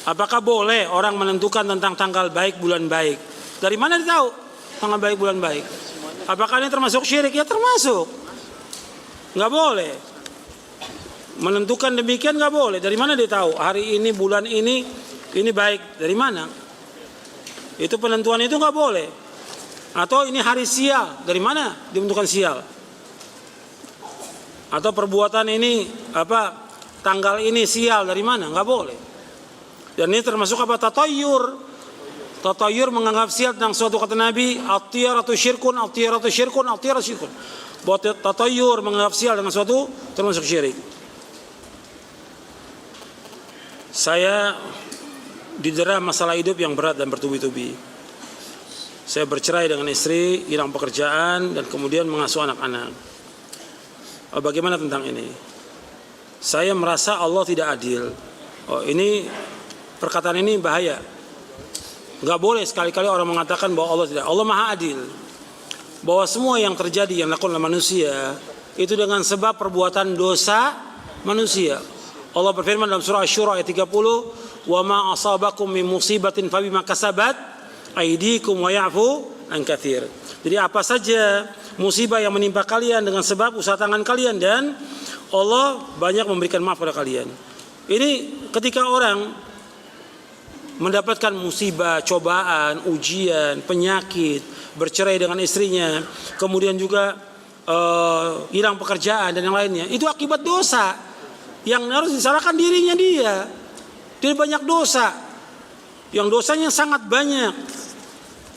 Apakah boleh orang menentukan tentang tanggal baik, bulan baik? Dari mana dia tahu tanggal baik, bulan baik? Apakah ini termasuk syirik? Ya termasuk. Nggak boleh. Menentukan demikian nggak boleh. Dari mana dia tahu hari ini, bulan ini baik? Dari mana? Itu penentuan itu nggak boleh. Atau ini hari sial, dari mana ditentukan sial? Atau perbuatan ini tanggal ini sial, dari mana? Nggak boleh. Dan ini termasuk tatayur. Tatayur menganggap sial tentang suatu, kata Nabi, at-tiyaratu syirkun, at-tiyaratu syirkun, at-tiyaratu syirkun. Buat tatayur menganggap sial dengan suatu termasuk syirik. Saya didera masalah hidup yang berat dan bertubi-tubi. Saya bercerai dengan istri, hilang pekerjaan, dan kemudian mengasuh anak-anak. Bagaimana tentang ini? Saya merasa Allah tidak adil. Ini perkataan ini bahaya. Gak boleh sekali-kali orang mengatakan bahwa Allah tidak. Allah Maha Adil. Bahwa semua yang terjadi yang dilakukan oleh manusia itu dengan sebab perbuatan dosa manusia. Allah berfirman dalam surah Asy-Syura ayat 30, "Wa ma asabakum min musibatin fabima kasabat aydikum wa ya'fu an katsir." Jadi apa saja musibah yang menimpa kalian dengan sebab usaha tangan kalian, dan Allah banyak memberikan maaf pada kalian. Ini ketika orang mendapatkan musibah, cobaan, ujian, penyakit, bercerai dengan istrinya, kemudian juga hilang pekerjaan dan yang lainnya, itu akibat dosa yang harus disalahkan dirinya dia. Dia banyak dosa, yang dosanya sangat banyak.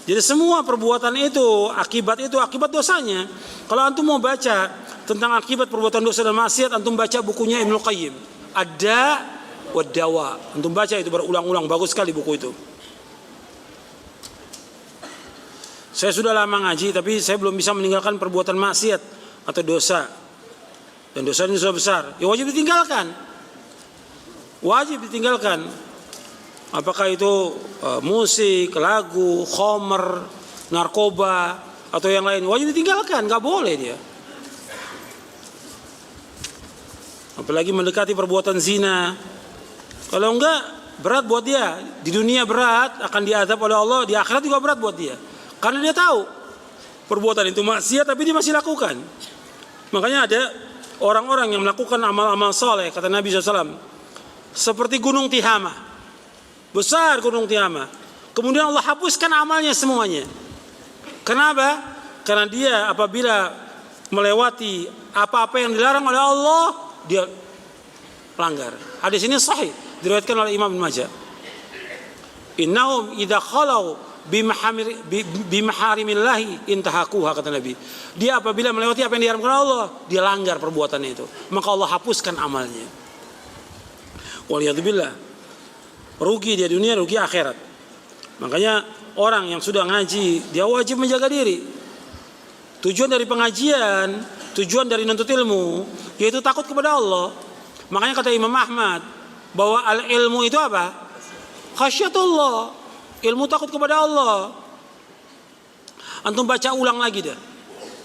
Jadi semua perbuatan itu akibat dosanya. Kalau antum mau baca tentang akibat perbuatan dosa dan maksiat, antum baca bukunya Ibnu Qayyim, Ada Wadawa. Antum baca itu berulang-ulang, bagus sekali buku itu. Saya sudah lama ngaji, tapi saya belum bisa meninggalkan perbuatan maksiat atau dosa. Dan dosa ini sudah besar, ya wajib ditinggalkan. Wajib ditinggalkan. Apakah itu musik, lagu, khamr, narkoba, atau yang lain, wajib ditinggalkan, nggak boleh dia. Apalagi mendekati perbuatan zina. Kalau enggak, berat buat dia. Di dunia berat, akan diazab oleh Allah. Di akhirat juga berat buat dia. Karena dia tahu perbuatan itu maksiat, tapi dia masih lakukan. Makanya ada orang-orang yang melakukan amal-amal soleh, kata Nabi SAW, seperti gunung Tihamah. Besar gunung Tihamah. Kemudian Allah hapuskan amalnya semuanya. Kenapa? Karena dia apabila melewati apa-apa yang dilarang oleh Allah, dia langgar. Hadis ini sahih, diriwayatkan oleh Imam Ibnu Majah. Innahum idza khalau bimaharimillahi intahakuha, kata Nabi. Dia apabila melewati apa yang diharamkan Allah, dia langgar perbuatannya itu, maka Allah hapuskan amalnya. Waliyadzubillah. Rugi dia dunia, rugi akhirat. Makanya orang yang sudah ngaji, dia wajib menjaga diri. Tujuan dari pengajian, tujuan dari nuntut ilmu, yaitu takut kepada Allah. Makanya kata Imam Ahmad bahwa al-ilmu itu apa? Khasyatullah. Ilmu takut kepada Allah. Antum baca ulang lagi dah.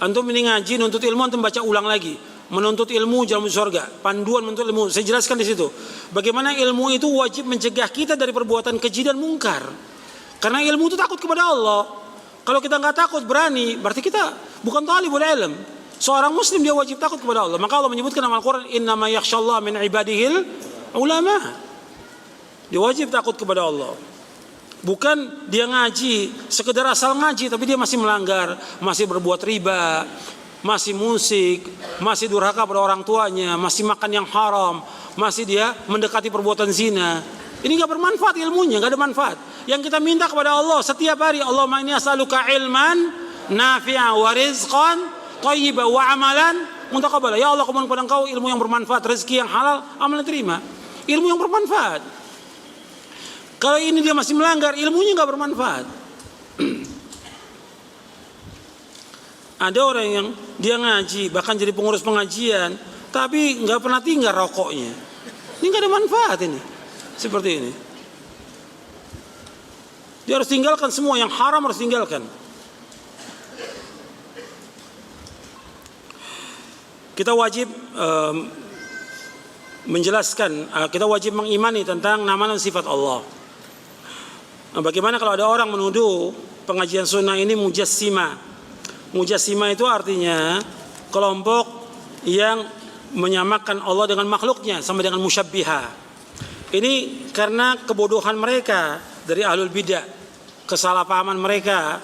Antum ini ngaji nuntut ilmu, antum baca ulang lagi. Menuntut ilmu jalan menuju surga. Panduan menuntut ilmu. Saya jelaskan di situ. Bagaimana ilmu itu wajib mencegah kita dari perbuatan keji dan mungkar. Karena ilmu itu takut kepada Allah. Kalau kita nggak takut, berani, berarti kita bukan talibul ilm. Seorang muslim dia wajib takut kepada Allah. Maka Allah menyebutkan dalam Al-Quran, innama yakhshallah min ibadihil ulama. Dia wajib takut kepada Allah. Bukan dia ngaji, sekedar asal ngaji, tapi dia masih melanggar, masih berbuat riba, masih musik, masih durhaka pada orang tuanya, masih makan yang haram, masih dia mendekati perbuatan zina. Ini gak bermanfaat ilmunya, gak ada manfaat. Yang kita minta kepada Allah setiap hari, Allahumma inni as'aluka ilman nafi'a wa rizqan thayyiban wa amalan muntaqabbala. Ya Allah, aku mohon kepada Engkau ilmu yang bermanfaat, rezeki yang halal, amal yang terima. Ilmu yang bermanfaat. Kalau ini dia masih melanggar, ilmunya nggak bermanfaat. Ada orang yang dia ngaji, bahkan jadi pengurus pengajian, tapi nggak pernah tinggal rokoknya. Ini nggak ada manfaat ini. Seperti ini. Dia harus tinggalkan semua yang haram, harus tinggalkan. Kita wajib menjelaskan, kita wajib mengimani tentang nama dan sifat Allah. Nah, bagaimana kalau ada orang menuduh pengajian sunnah ini mujassima? Mujassima itu artinya kelompok yang menyamakan Allah dengan makhluknya, sama dengan musyabbiha. Ini karena kebodohan mereka dari ahlul bidah, kesalahpahaman mereka.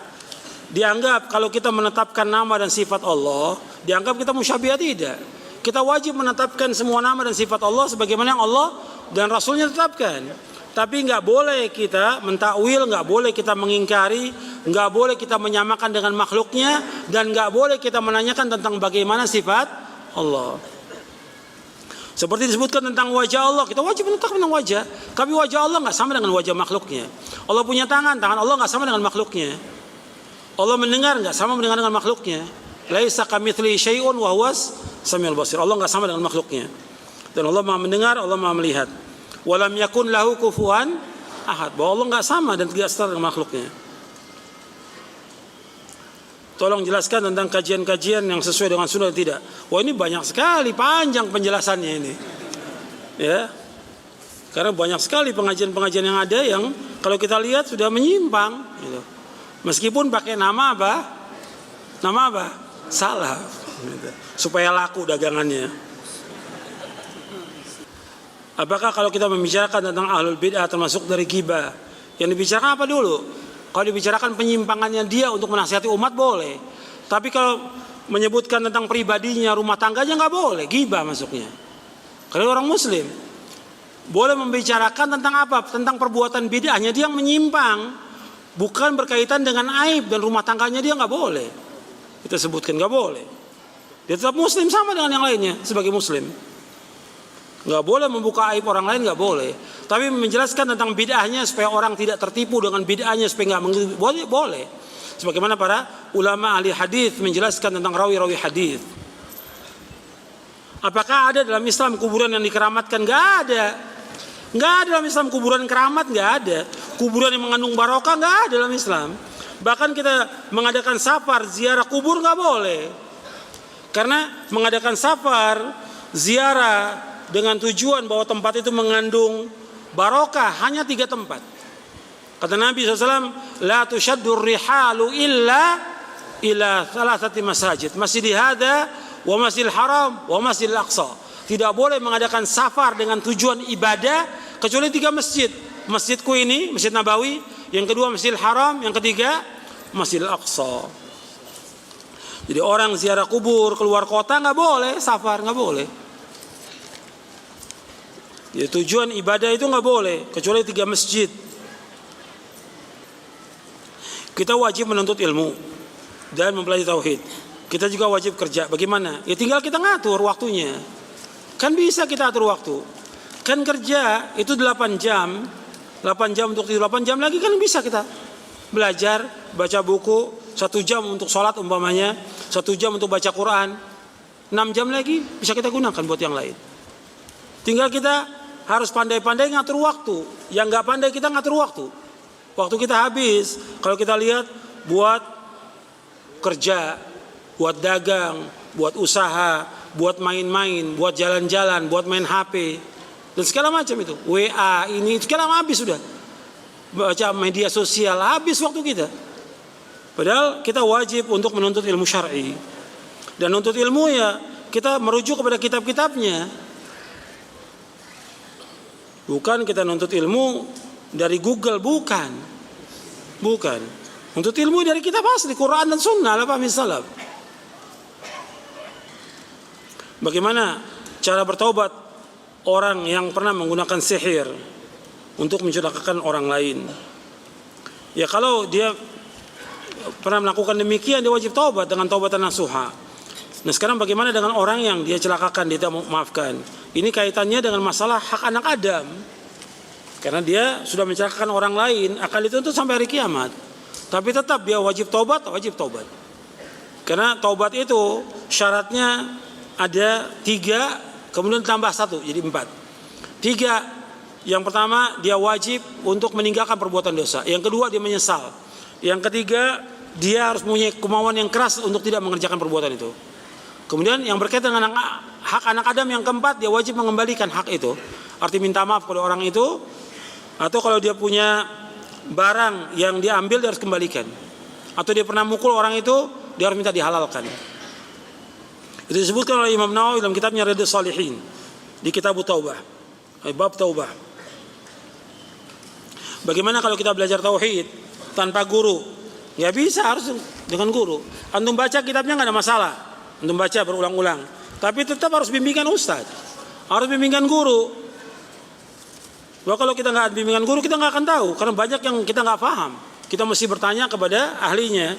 Dianggap kalau kita menetapkan nama dan sifat Allah, dianggap kita musyabbiha. Tidak. Kita wajib menetapkan semua nama dan sifat Allah sebagaimana yang Allah dan Rasulnya tetapkan. Tapi nggak boleh kita mentakwil, nggak boleh kita mengingkari, nggak boleh kita menyamakan dengan makhluknya, dan nggak boleh kita menanyakan tentang bagaimana sifat Allah. Seperti disebutkan tentang wajah Allah, kita wajib menetapkan tentang wajah. Tapi wajah Allah nggak sama dengan wajah makhluknya. Allah punya tangan, tangan Allah nggak sama dengan makhluknya. Allah mendengar, nggak sama mendengar dengan makhluknya. Laisa kamitslihi syai'un wa huwas samiul basir. Allah nggak sama dengan makhluknya. Dan Allah Maha mendengar, Allah Maha melihat. Walam yakun lahu kufuwan ahad. Bahwa Allah nggak sama dan tidak setara dengan makhluknya. Tolong jelaskan tentang kajian-kajian yang sesuai dengan sunnah tidak. Wah, ini banyak sekali, panjang penjelasannya ini. Ya. Karena banyak sekali pengajian-pengajian yang ada yang kalau kita lihat sudah menyimpang gitu. Meskipun pakai nama apa? Nama apa? Salah gitu. Supaya laku dagangannya. Apakah kalau kita membicarakan tentang ahlul bid'ah termasuk dari ghibah, yang dibicarakan apa dulu? Kalau dibicarakan penyimpangannya dia untuk menasihati umat boleh. Tapi kalau menyebutkan tentang pribadinya, rumah tangganya nggak boleh, ghibah masuknya. Kalau orang muslim boleh membicarakan tentang apa? Tentang perbuatan bid'ahnya dia yang menyimpang, bukan berkaitan dengan aib dan rumah tangganya dia nggak boleh. Kita sebutkan nggak boleh. Dia tetap muslim sama dengan yang lainnya sebagai muslim. Nggak boleh membuka aib orang lain, nggak boleh. Tapi menjelaskan tentang bid'ahnya supaya orang tidak tertipu dengan bid'ahnya supaya nggak boleh, boleh. Sebagaimana para ulama ahli hadis menjelaskan tentang rawi-rawi hadis. Apakah ada dalam Islam kuburan yang dikeramatkan? Nggak ada. Nggak ada dalam Islam kuburan keramat, nggak ada. Kuburan yang mengandung barokah nggak ada dalam Islam. Bahkan kita mengadakan safar ziarah kubur nggak boleh. Karena mengadakan safar ziarah dengan tujuan bahwa tempat itu mengandung barokah hanya 3 tempat. Kata Nabi SAW, la tushaddur rihalu illa ila thalathati masajid, masjid hadza wa masjidil haram wa masjidil aqsa. Tidak boleh mengadakan safar dengan tujuan ibadah kecuali 3 masjid. Masjidku ini, Masjid Nabawi, yang kedua Masjidil Haram, yang ketiga Masjidil Aqsa. Jadi orang ziarah kubur keluar kota nggak boleh, safar nggak boleh. Ya, tujuan ibadah itu nggak boleh kecuali 3 masjid. Kita wajib menuntut ilmu dan mempelajari tauhid. Kita juga wajib kerja. Bagaimana? Ya tinggal kita ngatur waktunya. Kan bisa kita atur waktu. Kan kerja itu 8 jam. 8 jam untuk tidur, 8 jam lagi kan bisa kita belajar, baca buku, 1 jam untuk sholat umpamanya, 1 jam untuk baca Quran, 6 jam lagi bisa kita gunakan buat yang lain. Tinggal kita harus pandai-pandai ngatur waktu. Yang nggak pandai kita ngatur waktu. Waktu kita habis. Kalau kita lihat buat kerja, buat dagang, buat usaha, buat main-main, buat jalan-jalan, buat main HP dan segala macam itu. WA ini segala habis sudah. Baca media sosial habis waktu kita. Padahal kita wajib untuk menuntut ilmu syar'i. Dan menuntut ilmu ya kita merujuk kepada kitab-kitabnya. Bukan kita nuntut ilmu dari Google, bukan. Bukan. Nuntut ilmu dari kitab asli, Quran dan Sunnah, la fahmi salaf. Bagaimana cara bertaubat orang yang pernah menggunakan sihir untuk mencelakakan orang lain? Ya kalau dia pernah melakukan demikian, dia wajib taubat dengan taubatan nasuha. Nah sekarang bagaimana dengan orang yang dia celakakan, dia tidak maafkan? Ini kaitannya dengan masalah hak anak Adam. Karena dia sudah mencelakakan orang lain, akan dituntut sampai hari kiamat. Tapi tetap dia wajib taubat, wajib taubat. Karena taubat itu syaratnya ada 3, kemudian tambah 1, jadi 4. 3, yang pertama dia wajib untuk meninggalkan perbuatan dosa. Yang kedua dia menyesal. Yang ketiga dia harus punya kemauan yang keras untuk tidak mengerjakan perbuatan itu. Kemudian yang berkaitan dengan hak anak Adam yang keempat, dia wajib mengembalikan hak itu. Arti minta maaf kepada orang itu. Atau kalau dia punya barang yang diambil dia harus kembalikan. Atau dia pernah mukul orang itu, dia harus minta dihalalkan. Itu disebutkan oleh Imam Nawawi dalam kitabnya Riyadhus Shalihin di kitab Taubah, bab Taubah. Bagaimana kalau kita belajar tauhid tanpa guru? Nggak bisa, harus dengan guru. Antum baca kitabnya nggak ada masalah, antum baca berulang-ulang. Tapi tetap harus bimbingan ustaz, harus bimbingan guru. Bahwa kalau kita nggak ada bimbingan guru, kita nggak akan tahu, karena banyak yang kita nggak paham. Kita mesti bertanya kepada ahlinya.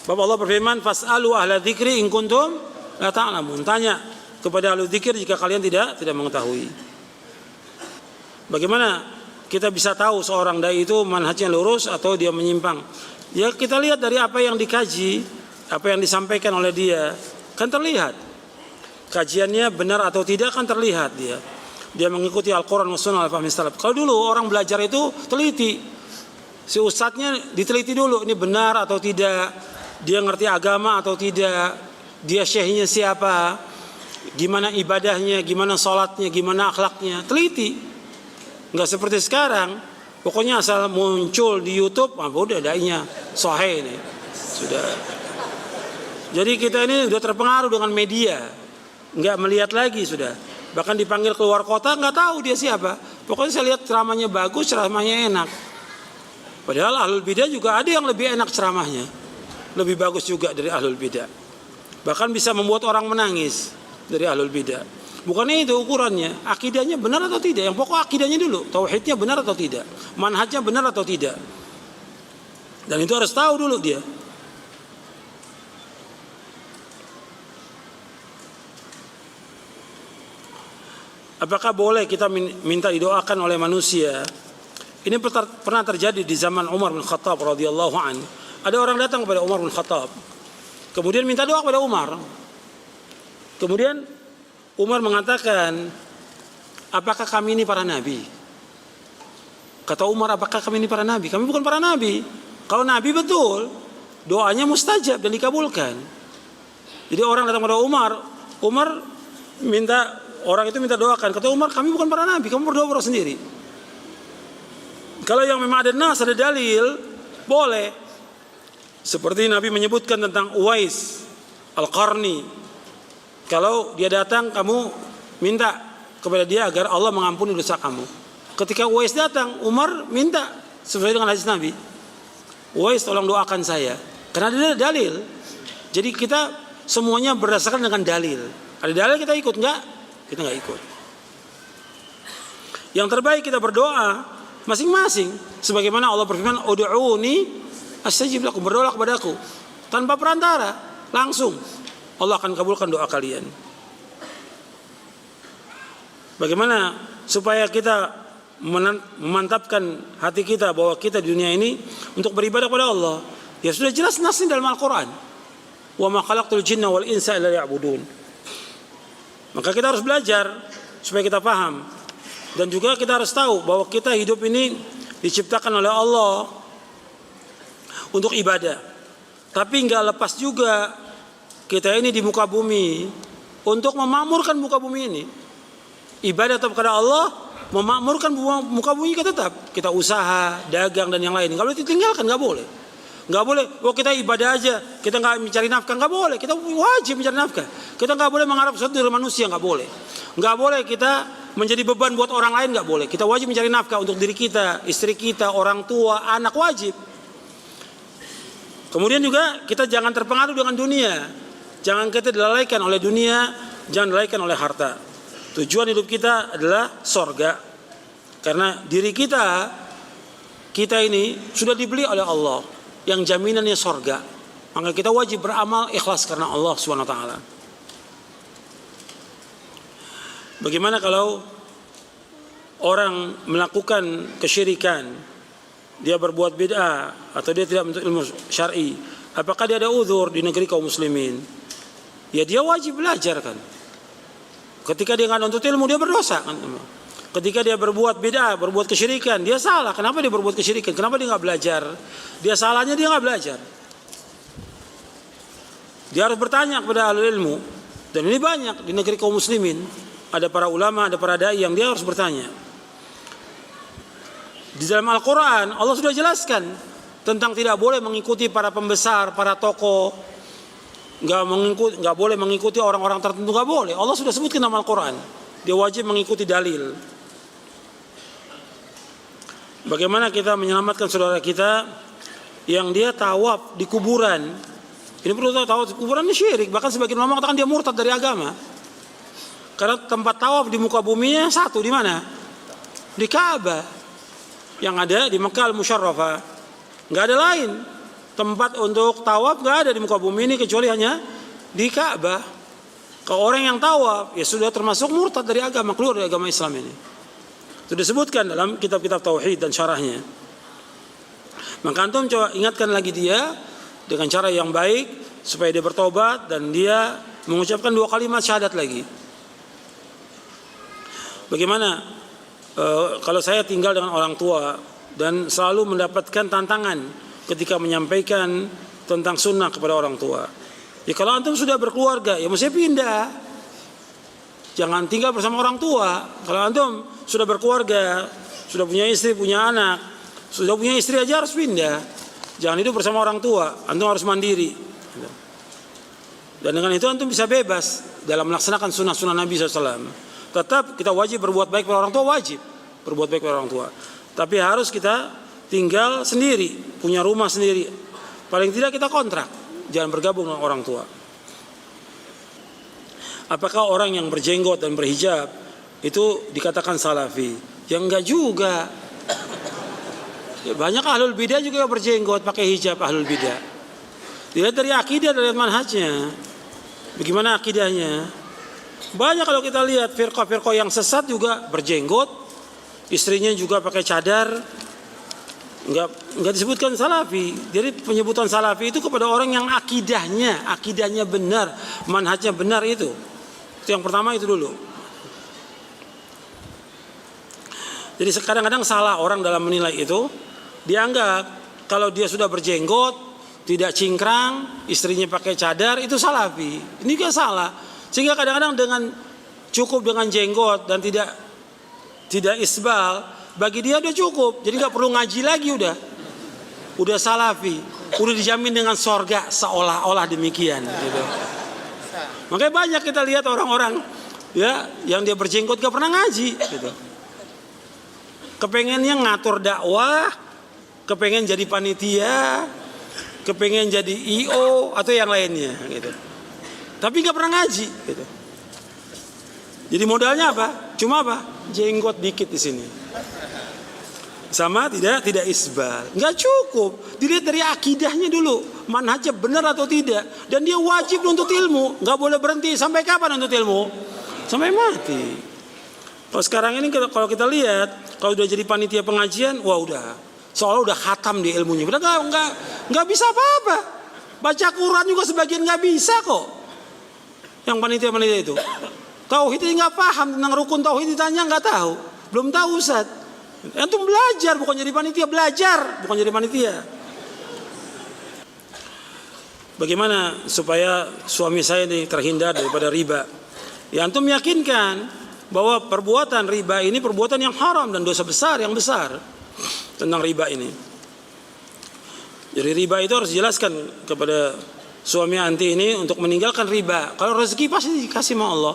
Bapak Allah berfirman, "Fas'alu ahla dzikri in kuntum la ta'lamun." Tanya kepada ahli dzikir jika kalian tidak mengetahui. Bagaimana kita bisa tahu seorang dai itu manhajnya lurus atau dia menyimpang? Ya kita lihat dari apa yang dikaji, apa yang disampaikan oleh dia, kan terlihat. Kajiannya benar atau tidak kan terlihat dia. Dia mengikuti Al-Quran wa Sunnah al-Fahmi salaf. Kalau dulu orang belajar itu teliti, si ustadznya diteliti dulu, ini benar atau tidak, dia ngerti agama atau tidak, dia syekhnya siapa, gimana ibadahnya, gimana sholatnya, gimana akhlaknya, teliti. Nggak seperti sekarang, pokoknya asal muncul di YouTube, udah dainya sahih ini sudah. Jadi kita ini udah terpengaruh dengan media, nggak melihat lagi sudah. Bahkan dipanggil keluar kota nggak tahu dia siapa. Pokoknya saya lihat ceramahnya bagus, ceramahnya enak. Padahal ahlul bidah juga ada yang lebih enak ceramahnya, lebih bagus juga dari ahlul bidah. Bahkan bisa membuat orang menangis dari ahlul bidah. Bukannya itu ukurannya, akidahnya benar atau tidak. Yang pokok akidahnya dulu, tauhidnya benar atau tidak, manhajnya benar atau tidak. Dan itu harus tahu dulu dia. Apakah boleh kita minta didoakan oleh manusia? Ini pernah terjadi di zaman Umar bin Khattab radhiyallahu an. Ada orang datang kepada Umar bin Khattab, kemudian minta doa kepada Umar. Kemudian Umar mengatakan, apakah kami ini para nabi? Kata Umar, apakah kami ini para nabi? Kami bukan para nabi. Kalau nabi betul, doanya mustajab dan dikabulkan. Jadi orang datang kepada Umar, orang itu minta doakan. Kata Umar, kami bukan para nabi, kamu berdoa sendiri. Kalau yang memang ada nas, ada dalil, boleh. Seperti Nabi menyebutkan tentang Uwais Al-Qarni. Kalau dia datang, kamu minta kepada dia agar Allah mengampuni dosa kamu. Ketika Uwais datang, Umar minta sesuai dengan hadis Nabi. Uwais, tolong doakan saya. Karena ada dalil. Jadi kita semuanya berdasarkan dengan dalil. Ada dalil kita ikut, enggak? Kita nggak ikut. Yang terbaik kita berdoa masing-masing, sebagaimana Allah berfirman, ud'uuni astajib lakum, berdoa kepadaku tanpa perantara, langsung Allah akan kabulkan doa kalian. Bagaimana supaya kita memantapkan hati kita bahwa kita di dunia ini untuk beribadah kepada Allah? Ya sudah jelas nasnya dalam Al-Quran, wa ma khalaqtul jinna wal insa illa liya'budun. Maka kita harus belajar supaya kita paham. Dan juga kita harus tahu bahwa kita hidup ini diciptakan oleh Allah untuk ibadah. Tapi nggak lepas juga kita ini di muka bumi untuk memakmurkan muka bumi ini. Ibadah kepada Allah, memakmurkan muka bumi kita tetap. Kita usaha, dagang dan yang lain. Kalau ditinggalkan nggak boleh. Nggak boleh, kita ibadah aja, kita nggak mencari nafkah, nggak boleh. Kita wajib mencari nafkah. Kita nggak boleh mengharap sesuatu dari manusia, nggak boleh. Nggak boleh kita menjadi beban buat orang lain, nggak boleh. Kita wajib mencari nafkah untuk diri kita, istri kita, orang tua, anak, wajib. Kemudian juga kita jangan terpengaruh dengan dunia. Jangan kita dilalaikan oleh dunia, jangan dilalaikan oleh harta. Tujuan hidup kita adalah sorga. Karena diri kita ini sudah dibeli oleh Allah, yang jaminannya sorga. Maka kita wajib beramal ikhlas karena Allah SWT. Bagaimana kalau orang melakukan kesyirikan, dia berbuat bid'ah atau dia tidak menuntut ilmu syar'i, apakah dia ada uzur di negeri kaum muslimin? Ya dia wajib belajar kan. Ketika dia nggak menuntut ilmu, dia berdosa kan. Ketika dia berbuat bid'ah, berbuat kesyirikan, dia salah. Kenapa dia berbuat kesyirikan? Kenapa dia nggak belajar? Dia salahnya dia nggak belajar. Dia harus bertanya kepada ahli ilmu. Dan ini banyak di negeri kaum muslimin. Ada para ulama, ada para dai yang dia harus bertanya. Di dalam Al-Quran Allah sudah jelaskan tentang tidak boleh mengikuti para pembesar, para tokoh, nggak boleh mengikuti orang-orang tertentu, nggak boleh. Allah sudah sebutkan dalam Al-Quran. Dia wajib mengikuti dalil. Bagaimana kita menyelamatkan saudara kita yang dia tawaf di kuburan? Ini perlu tahu, tawaf di kuburan ini syirik. Bahkan sebagian ulama mengatakan dia murtad dari agama. Karena tempat tawaf di muka buminya satu, di mana? Di Ka'bah. Yang ada di Mekah Al-Musyarrafah. Nggak ada lain. Tempat untuk tawaf nggak ada di muka bumi ini kecuali hanya di Ka'bah. Kalau orang yang tawaf ya sudah termasuk murtad dari agama, keluar dari agama Islam ini. Itu disebutkan dalam kitab-kitab tauhid dan syarahnya. Maka antum coba ingatkan lagi dia dengan cara yang baik supaya dia bertobat dan dia mengucapkan 2 kalimat syahadat lagi. Bagaimana kalau saya tinggal dengan orang tua dan selalu mendapatkan tantangan ketika menyampaikan tentang sunnah kepada orang tua. Ya kalau antum sudah berkeluarga, ya mesti pindah. Jangan tinggal bersama orang tua. Kalau antum sudah berkeluarga, sudah punya istri, punya anak, sudah punya istri aja harus pindah. Jangan hidup bersama orang tua. Antum harus mandiri. Dan dengan itu antum bisa bebas dalam melaksanakan sunnah-sunnah Nabi SAW. Tetap kita wajib berbuat baik pada orang tua, wajib berbuat baik pada orang tua. Tapi harus kita tinggal sendiri, punya rumah sendiri. Paling tidak kita kontrak, jangan bergabung dengan orang tua. Apakah orang yang berjenggot dan berhijab itu dikatakan salafi? Ya enggak juga. Ya, banyak ahlul bidah juga yang berjenggot pakai hijab, ahlul bidah. Dilihat dari akidah, dari manhajnya. Bagaimana akidahnya? Banyak kalau kita lihat firqah-firqah yang sesat juga berjenggot, istrinya juga pakai cadar, nggak disebutkan salafi. Jadi penyebutan salafi itu kepada orang yang akidahnya benar, manhajnya benar itu. Itu yang pertama itu dulu. Jadi kadang-kadang salah orang dalam menilai itu, dianggap kalau dia sudah berjenggot, tidak cingkrang, istrinya pakai cadar itu salafi. Ini juga salah. Sehingga kadang-kadang dengan cukup dengan jenggot dan tidak isbal, bagi dia udah cukup. Jadi nggak perlu ngaji lagi udah salafi, udah dijamin dengan sorga seolah-olah demikian. Gitu. Makanya banyak kita lihat orang-orang ya yang dia berjenggot gak pernah ngaji. Gitu. Kepengennya ngatur dakwah, kepengen jadi panitia, kepengen jadi IO atau yang lainnya. Gitu. Tapi nggak pernah ngaji, gitu. Jadi modalnya apa? Cuma apa? Jenggot dikit di sini. Sama tidak isbal. Nggak cukup. Dilihat dari akidahnya dulu, manhajnya benar atau tidak. Dan dia wajib nuntut ilmu. Nggak boleh berhenti. Sampai kapan nuntut ilmu? Sampai mati. Kalau sekarang ini kalau kita lihat, kalau udah jadi panitia pengajian, wah udah, seolah udah khatam di ilmunya. Udah nggak bisa apa-apa. Baca Quran juga sebagian nggak bisa kok. Yang panitia itu tauhid ini nggak paham tentang rukun tauhid, ditanya nggak tahu, belum tahu Ustaz. Antum belajar, bukan jadi panitia, belajar bukan jadi panitia. Bagaimana supaya suami saya ini terhindar daripada riba? Ya antum yakinkan bahwa perbuatan riba ini perbuatan yang haram dan dosa besar yang besar tentang riba ini. Jadi riba itu harus dijelaskan kepada suami anti ini untuk meninggalkan riba. Kalau rezeki pasti dikasih sama Allah.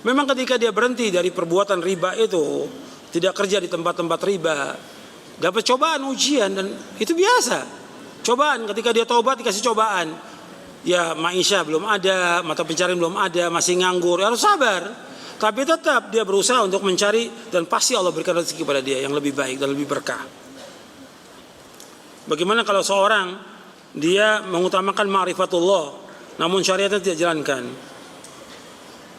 Memang ketika dia berhenti dari perbuatan riba itu, tidak kerja di tempat-tempat riba, dapat cobaan, ujian, dan itu biasa. Cobaan ketika dia taubat dikasih cobaan. Ya maisha belum ada, mata pencarian belum ada, masih nganggur, harus sabar. Tapi tetap dia berusaha untuk mencari dan pasti Allah berikan rezeki kepada dia yang lebih baik dan lebih berkah. Bagaimana kalau seorang dia mengutamakan ma'rifatullah namun syariatnya tidak jalankan?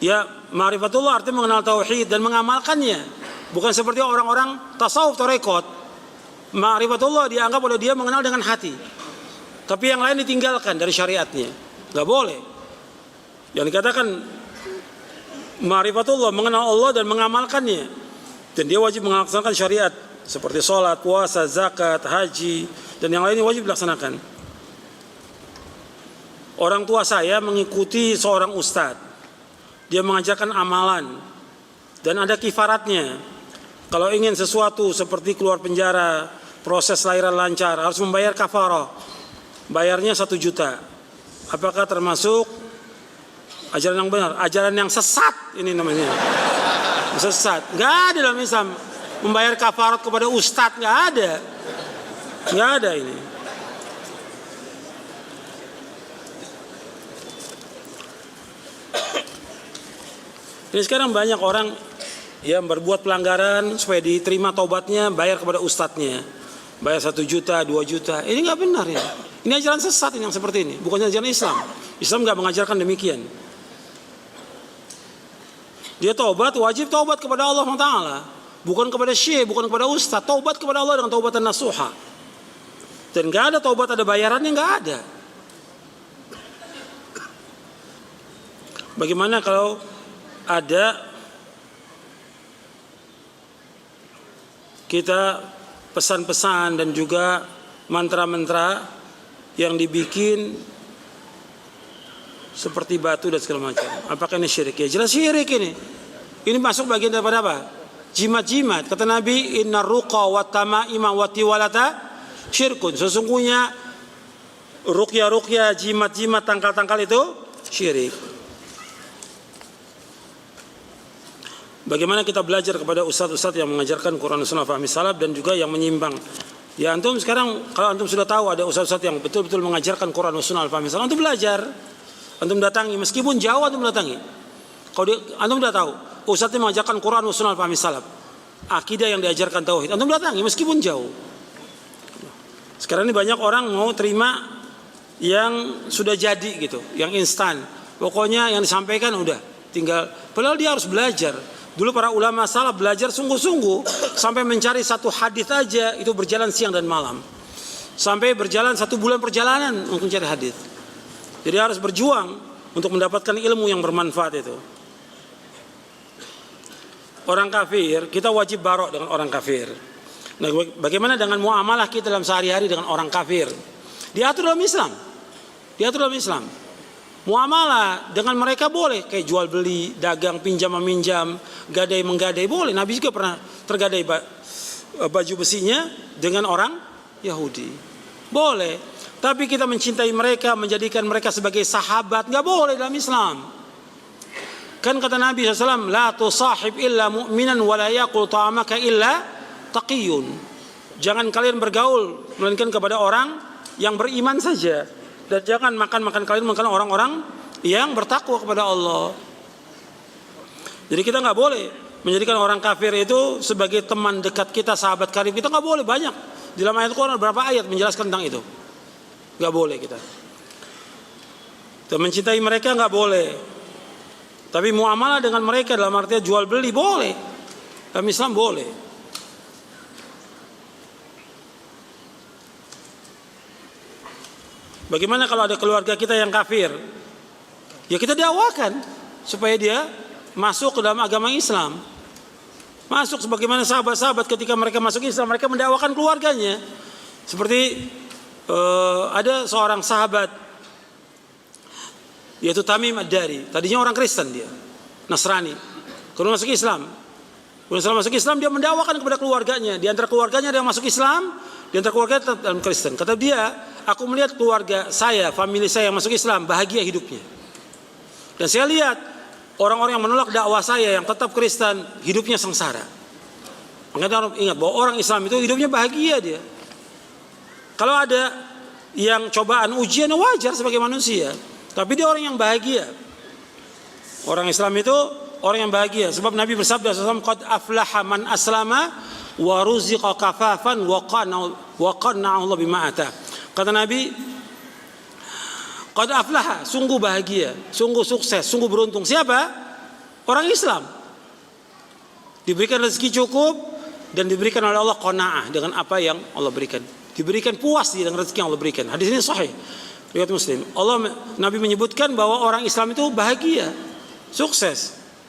Ya, ma'rifatullah artinya mengenal tauhid dan mengamalkannya. Bukan seperti orang-orang tasawuf tarekat. Ma'rifatullah dianggap oleh dia mengenal dengan hati. Tapi yang lain ditinggalkan dari syariatnya. Gak boleh. Yang dikatakan ma'rifatullah mengenal Allah dan mengamalkannya. Dan dia wajib melaksanakan syariat seperti sholat, puasa, zakat, haji dan yang lainnya wajib dilaksanakan. Orang tua saya mengikuti seorang ustadz. Dia mengajarkan amalan dan ada kifaratnya. Kalau ingin sesuatu seperti keluar penjara, proses lahiran lancar, harus membayar kafarah. Bayarnya 1 juta. Apakah termasuk ajaran yang benar? Ajaran yang sesat ini namanya. Sesat. Nggak ada dalam Islam membayar kafarat kepada ustadz, nggak ada. Nggak ada ini. Ini sekarang banyak orang yang berbuat pelanggaran supaya diterima taubatnya, bayar kepada ustadznya. Bayar 1 juta, 2 juta. Ini nggak benar ya. Ini ajaran sesat ini yang seperti ini. Bukan ajaran Islam. Islam nggak mengajarkan demikian. Dia taubat, wajib taubat kepada Allah Taala. Bukan kepada syekh, bukan kepada ustadz. Taubat kepada Allah dengan taubatan nasuha. Dan nggak ada taubat ada bayarannya, nggak ada. Bagaimana kalau ada kita pesan-pesan dan juga mantra-mantra yang dibikin seperti batu dan segala macam? Apakah ini syirik? Ya jelas syirik ini. Ini masuk bagian daripada apa? Jimat-jimat. Kata Nabi, inna ruqa wa tama'ima wa tiwalata syirkun. Sesungguhnya ruqyah-ruqyah, jimat-jimat, tangkal-tangkal itu syirik. Bagaimana kita belajar kepada ustadz-ustadz yang mengajarkan Quran dan Sunnah fahmi salaf dan juga yang menyimpang? Ya antum sekarang kalau antum sudah tahu ada ustadz-ustadz yang betul-betul mengajarkan Quran dan Sunnah fahmi salaf, antum belajar, antum datangi, meskipun jauh antum datangi. Kalau antum sudah tahu ustadz yang mengajarkan Quran dan Sunnah fahmi salaf, akidah yang diajarkan tauhid, antum datangi meskipun jauh. Sekarang ini banyak orang mau terima yang sudah jadi gitu, yang instan. Pokoknya yang disampaikan udah, tinggal. Padahal dia harus belajar. Dulu para ulama salaf belajar sungguh-sungguh sampai mencari satu hadis aja itu berjalan siang dan malam. Sampai berjalan 1 bulan perjalanan untuk mencari hadis. Jadi harus berjuang untuk mendapatkan ilmu yang bermanfaat itu. Orang kafir, kita wajib barok dengan orang kafir. Nah, bagaimana dengan muamalah kita dalam sehari-hari dengan orang kafir? Diatur dalam Islam. Diatur dalam Islam. Muamalah dengan mereka boleh, kayak jual beli, dagang, pinjam meminjam, gadai menggadai boleh. Nabi juga pernah tergadai baju besinya dengan orang Yahudi. Boleh. Tapi kita mencintai mereka, menjadikan mereka sebagai sahabat, nggak boleh dalam Islam. Kan kata Nabi SAW, la tusahib illa mu'minan wa la yaqul ta'amaka illa taqiyun. Jangan kalian bergaul melainkan kepada orang yang beriman saja. Dan jangan makan kalian makan orang-orang yang bertakwa kepada Allah. Jadi kita nggak boleh menjadikan orang kafir itu sebagai teman dekat kita, sahabat karib kita, nggak boleh. Banyak di dalam ayat Quran berapa ayat menjelaskan tentang itu. Nggak boleh kita. Dan mencintai mereka nggak boleh. Tapi muamalah dengan mereka dalam artinya jual beli boleh. Dalam Islam boleh. Bagaimana kalau ada keluarga kita yang kafir? Ya kita dakwakan supaya dia masuk ke dalam agama Islam. Masuk sebagaimana sahabat-sahabat ketika mereka masuk Islam, mereka mendakwakan keluarganya. Seperti ada seorang sahabat yaitu Tamim Ad-Dari. Tadinya orang Kristen dia, Nasrani. Kemudian masuk Islam. Kemudian setelah masuk Islam dia mendakwakan kepada keluarganya. Di antara keluarganya ada yang masuk Islam, di antara keluarga tetap dalam Kristen. Kata dia, aku melihat keluarga saya, famili saya yang masuk Islam bahagia hidupnya. Dan saya lihat orang-orang yang menolak dakwah saya yang tetap Kristen hidupnya sengsara. Makanya harus ingat bahwa orang Islam itu hidupnya bahagia dia. Kalau ada yang cobaan ujian wajar sebagai manusia, tapi dia orang yang bahagia. Orang Islam itu orang yang bahagia. Sebab Nabi bersabda SAW, qad aflaha man aslama wa ruziqa kafafan wa qanna'a Allah bima ata. Kata Nabi, qad aflaha, sungguh bahagia, sungguh sukses, sungguh beruntung. Siapa? Orang Islam. Diberikan rezeki cukup dan diberikan oleh Allah qanaah dengan apa yang Allah berikan. Diberikan puas dengan rezeki yang Allah berikan. Hadis ini sahih riwayat Muslim. Nabi menyebutkan bahwa orang Islam itu bahagia, sukses.